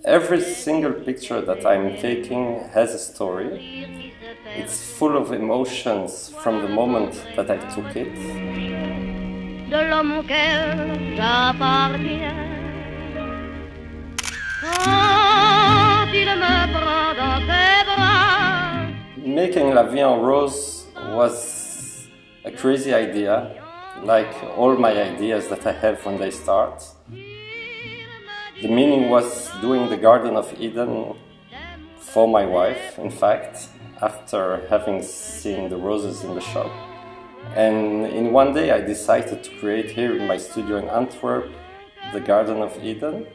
Every single picture that I'm taking has a story. It's full of emotions from the moment that I took it. De l'homme auquel j'appartiens. Quand il me prend dans ses bras. Making La Vie en Rose was a crazy idea, like all my ideas that I have when they start. The meaning was doing the Garden of Eden for my wife, in fact, after having seen the roses in the shop. And in one day I decided to create here in my studio in Antwerp the Garden of Eden.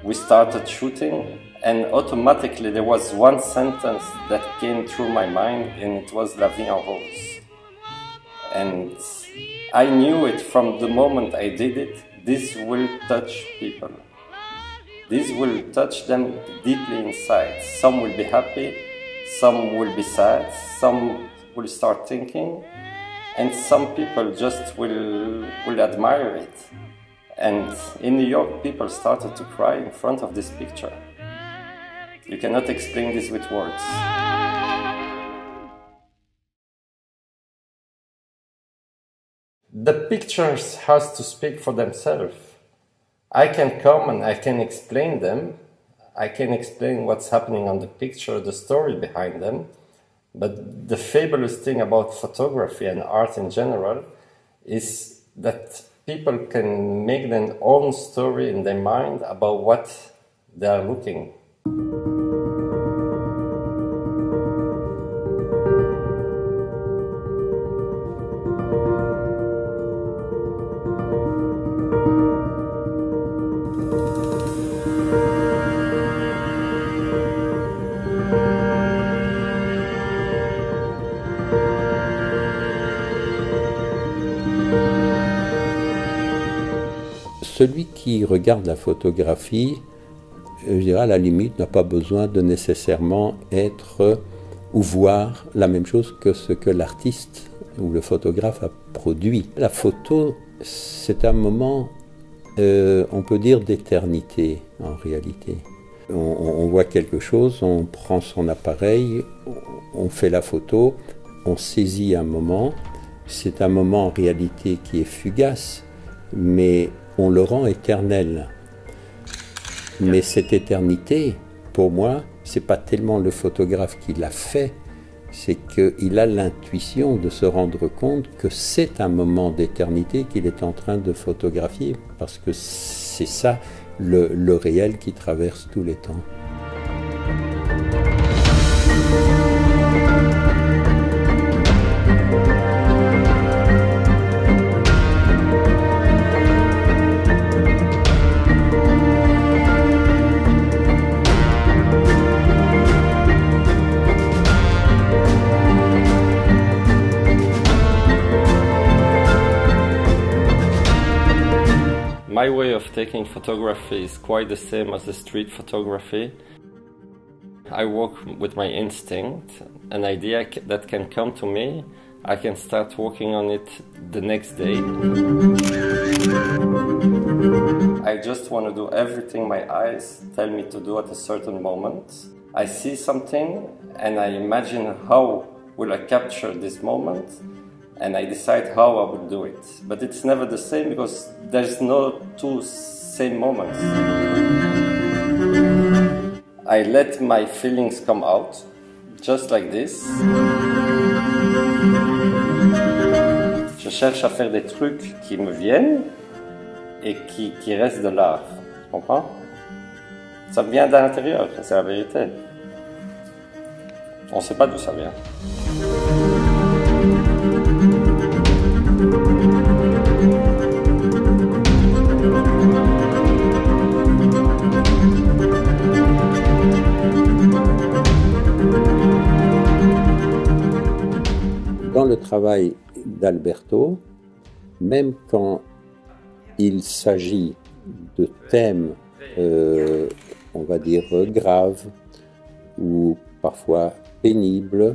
We started shooting and automatically there was one sentence that came through my mind and it was La Vie en Rose. And I knew it from the moment I did it. This will touch people. This will touch them deeply inside. Some will be happy, some will be sad, some will start thinking, and some people just will admire it. And in New York, people started to cry in front of this picture. You cannot explain this with words. The pictures has to speak for themselves. I can come and I can explain them. I can explain what's happening on the picture, the story behind them. But the fabulous thing about photography and art in general is that people can make their own story in their mind about what they are looking. Celui qui regarde la photographie, je dirais à la limite, n'a pas besoin de nécessairement être ou voir la même chose que ce que l'artiste ou le photographe a produit. La photo, c'est un moment, on peut dire, d'éternité en réalité. On voit quelque chose, on prend son appareil, on fait la photo, on saisit un moment. C'est un moment en réalité qui est fugace, mais on le rend éternel. Mais cette éternité, pour moi, c'est pas tellement le photographe qui l'a fait, c'est qu'il a l'intuition de se rendre compte que c'est un moment d'éternité qu'il est en train de photographier, parce que c'est ça le réel qui traverse tous les temps. My way of taking photography is quite the same as the street photography. I work with my instinct. An idea that can come to me, I can start working on it the next day. I just want to do everything my eyes tell me to do at a certain moment. I see something and I imagine how will I capture this moment. And I decide how I will do it. But it's never the same because there's no two same moments. I let my feelings come out, just like this. Je cherche à faire des trucs qui me viennent et qui restent de l'art. Tu comprends? Ça vient de l'intérieur, c'est la vérité. On ne sait pas d'où ça vient. Dans le travail d'Alberto, même quand il s'agit de thèmes, on va dire, graves, ou parfois pénible,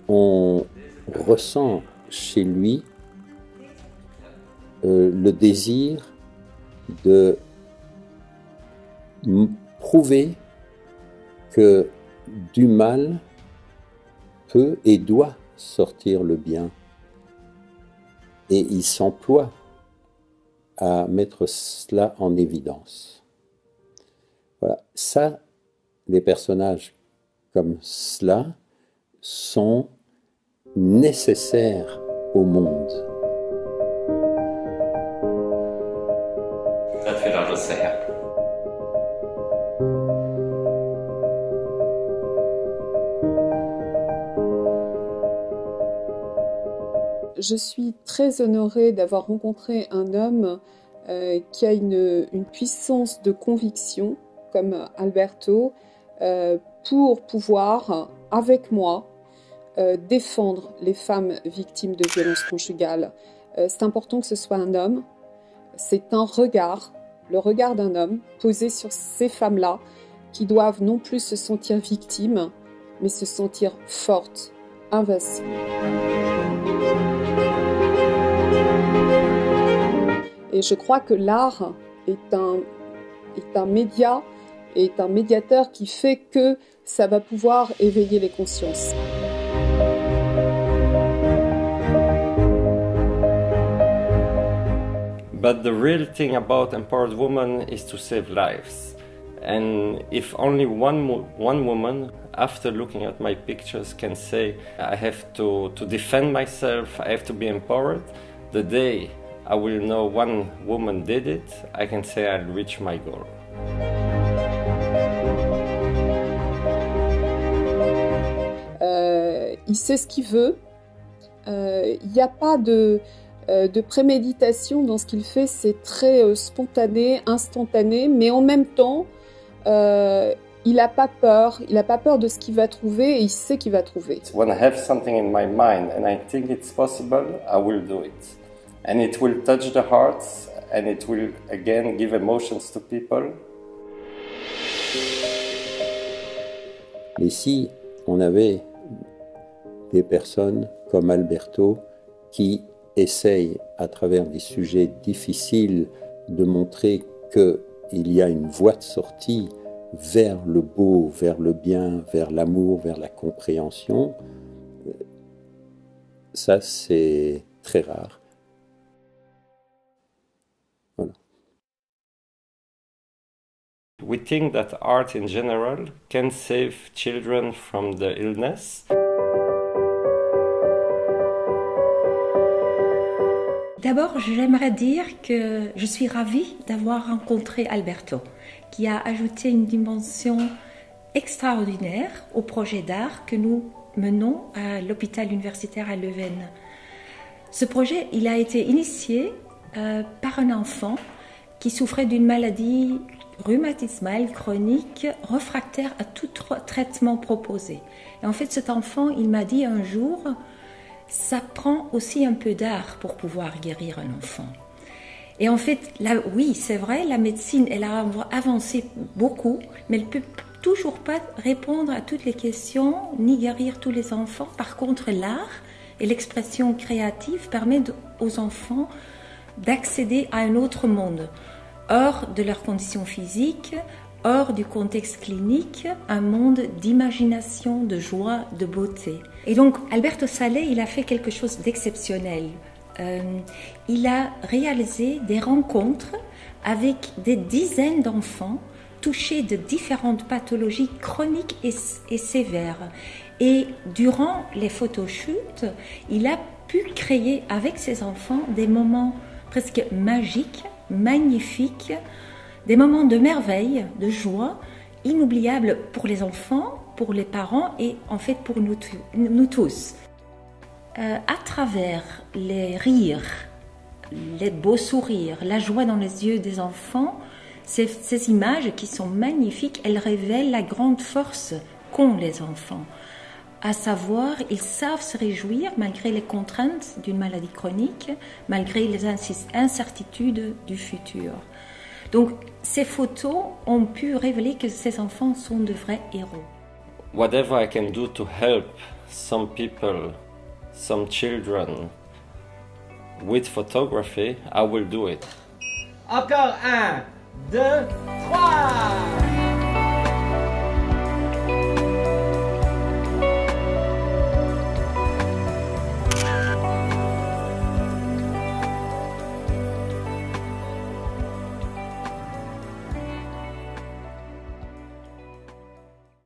on ressent chez lui le désir de prouver que du mal peut et doit sortir le bien. Et il s'emploie à mettre cela en évidence. Voilà, ça, des personnages comme cela sont nécessaires au monde. Dat wil alles zeggen. Je suis très honorée d'avoir rencontré un homme qui a une puissance de conviction, comme Alberto, pour pouvoir, avec moi, défendre les femmes victimes de violences conjugales. C'est important que ce soit un homme. C'est un regard, le regard d'un homme posé sur ces femmes-là qui doivent non plus se sentir victimes, mais se sentir fortes, invincibles. Et je crois que l'art est un média, est un médiateur qui fait que ça va pouvoir éveiller les consciences. But the real thing about empowered women is to save lives. And if only one woman, after looking at my pictures, can say, I have to defend myself, I have to be empowered, the day I will know one woman did it, I can say I'll reach my goal. Il sait ce qu'il veut. Il n'y a pas de préméditation dans ce qu'il fait. C'est très spontané, instantané, mais en même temps, il n'a pas peur. Il n'a pas peur de ce qu'il va trouver et il sait qu'il va trouver. When I have something in my mind and I think it's possible, I will do it. And it will touch the hearts and it will again give emotions to people. Mais si on avait des personnes comme Alberto qui essayent à travers des sujets difficiles de montrer qu'il y a une voie de sortie vers le beau, vers le bien, vers l'amour, vers la compréhension, ça c'est très rare. Voilà. We think that art in general can save children from the illness. D'abord, j'aimerais dire que je suis ravie d'avoir rencontré Alberto, qui a ajouté une dimension extraordinaire au projet d'art que nous menons à l'hôpital universitaire à Leuven. Ce projet, il a été initié par un enfant qui souffrait d'une maladie rhumatismale chronique réfractaire à tout traitement proposé. Et en fait, cet enfant, il m'a dit un jour, ça prend aussi un peu d'art pour pouvoir guérir un enfant. Et en fait, là, oui, c'est vrai, la médecine, elle a avancé beaucoup, mais elle ne peut toujours pas répondre à toutes les questions, ni guérir tous les enfants. Par contre, l'art et l'expression créative permettent aux enfants d'accéder à un autre monde, hors de leurs conditions physiques, hors du contexte clinique, un monde d'imagination, de joie, de beauté. Et donc, Alberto Sale, il a fait quelque chose d'exceptionnel. Il a réalisé des rencontres avec des dizaines d'enfants touchés de différentes pathologies chroniques et sévères. Et durant les photoshoots, il a pu créer avec ces enfants des moments presque magiques, magnifiques, des moments de merveille, de joie, inoubliables pour les enfants, pour les parents et en fait pour nous tous. À travers les rires, les beaux sourires, la joie dans les yeux des enfants, ces images qui sont magnifiques, elles révèlent la grande force qu'ont les enfants. À savoir, ils savent se réjouir malgré les contraintes d'une maladie chronique, malgré les incertitudes du futur. Donc ces photos ont pu révéler que ces enfants sont de vrais héros. Whatever I can do to help some people, some children with photography, I will do it. Encore 1, 2...